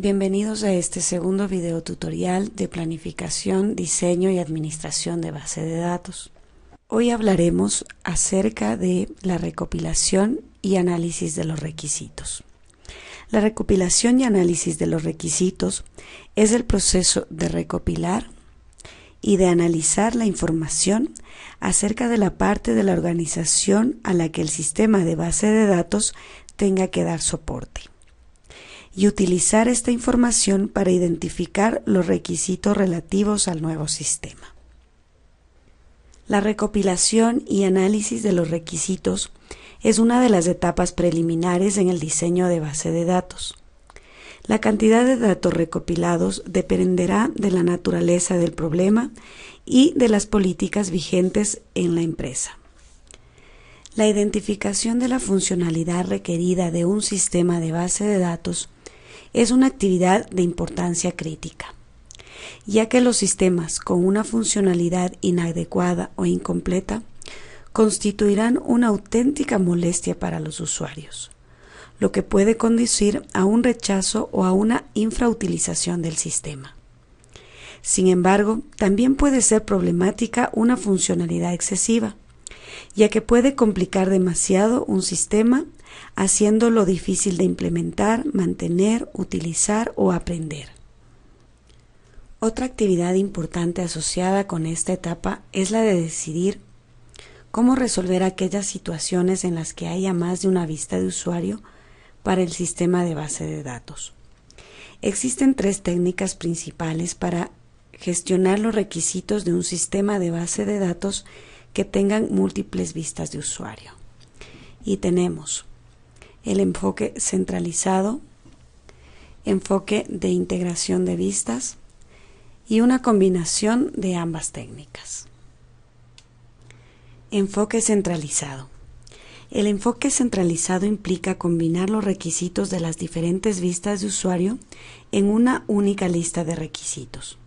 Bienvenidos a este segundo video tutorial de planificación, diseño y administración de base de datos. Hoy hablaremos acerca de la recopilación y análisis de los requisitos. La recopilación y análisis de los requisitos es el proceso de recopilar y de analizar la información acerca de la parte de la organización a la que el sistema de base de datos tenga que dar soporte, y utilizar esta información para identificar los requisitos relativos al nuevo sistema. La recopilación y análisis de los requisitos es una de las etapas preliminares en el diseño de base de datos. La cantidad de datos recopilados dependerá de la naturaleza del problema y de las políticas vigentes en la empresa. La identificación de la funcionalidad requerida de un sistema de base de datos es una actividad de importancia crítica, ya que los sistemas con una funcionalidad inadecuada o incompleta constituirán una auténtica molestia para los usuarios, lo que puede conducir a un rechazo o a una infrautilización del sistema. Sin embargo, también puede ser problemática una funcionalidad excesiva, ya que puede complicar demasiado un sistema, haciéndolo difícil de implementar, mantener, utilizar o aprender. Otra actividad importante asociada con esta etapa es la de decidir cómo resolver aquellas situaciones en las que haya más de una vista de usuario para el sistema de base de datos. Existen tres técnicas principales para gestionar los requisitos de un sistema de base de datos que tengan múltiples vistas de usuario. Y tenemos el enfoque centralizado, enfoque de integración de vistas y una combinación de ambas técnicas. Enfoque centralizado. El enfoque centralizado implica combinar los requisitos de las diferentes vistas de usuario en una única lista de requisitos.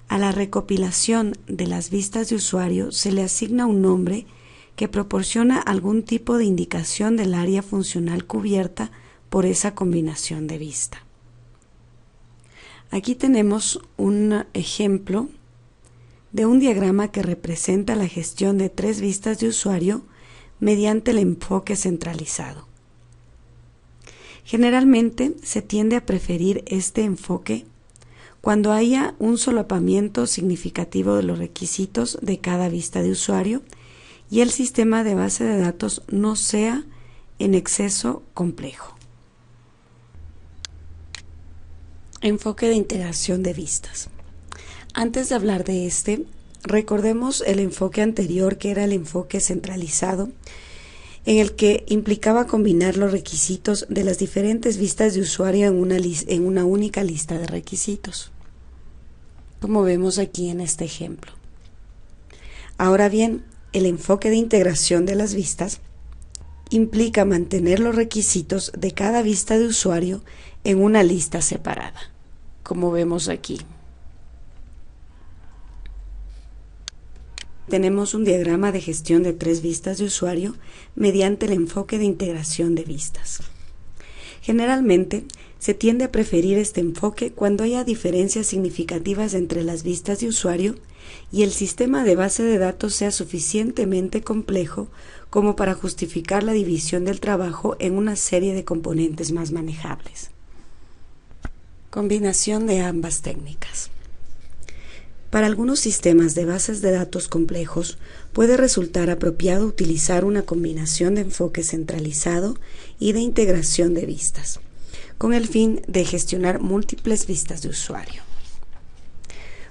A la recopilación de las vistas de usuario se le asigna un nombre que proporciona algún tipo de indicación del área funcional cubierta por esa combinación de vista. Aquí tenemos un ejemplo de un diagrama que representa la gestión de tres vistas de usuario mediante el enfoque centralizado. Generalmente se tiende a preferir este enfoque cuando haya un solapamiento significativo de los requisitos de cada vista de usuario y el sistema de base de datos no sea en exceso complejo. Enfoque de integración de vistas. Antes de hablar de este, recordemos el enfoque anterior, que era el enfoque centralizado, en el que implicaba combinar los requisitos de las diferentes vistas de usuario en una única lista de requisitos, como vemos aquí en este ejemplo. Ahora bien, el enfoque de integración de las vistas implica mantener los requisitos de cada vista de usuario en una lista separada, como vemos aquí. Tenemos un diagrama de gestión de tres vistas de usuario mediante el enfoque de integración de vistas. Generalmente, se tiende a preferir este enfoque cuando haya diferencias significativas entre las vistas de usuario y el sistema de base de datos sea suficientemente complejo como para justificar la división del trabajo en una serie de componentes más manejables. Combinación de ambas técnicas. Para algunos sistemas de bases de datos complejos puede resultar apropiado utilizar una combinación de enfoque centralizado y de integración de vistas, con el fin de gestionar múltiples vistas de usuario.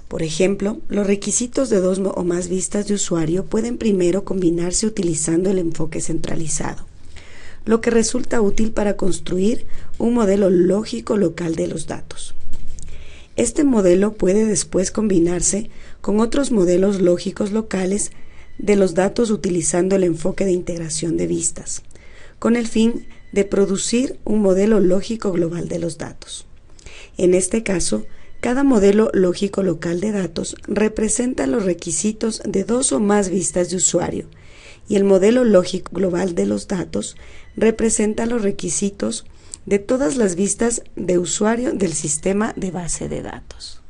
Por ejemplo, los requisitos de dos o más vistas de usuario pueden primero combinarse utilizando el enfoque centralizado, lo que resulta útil para construir un modelo lógico local de los datos. Este modelo puede después combinarse con otros modelos lógicos locales de los datos utilizando el enfoque de integración de vistas, con el fin de producir un modelo lógico global de los datos. En este caso, cada modelo lógico local de datos representa los requisitos de dos o más vistas de usuario, y el modelo lógico global de los datos representa los requisitos de todas las vistas de usuario del sistema de base de datos.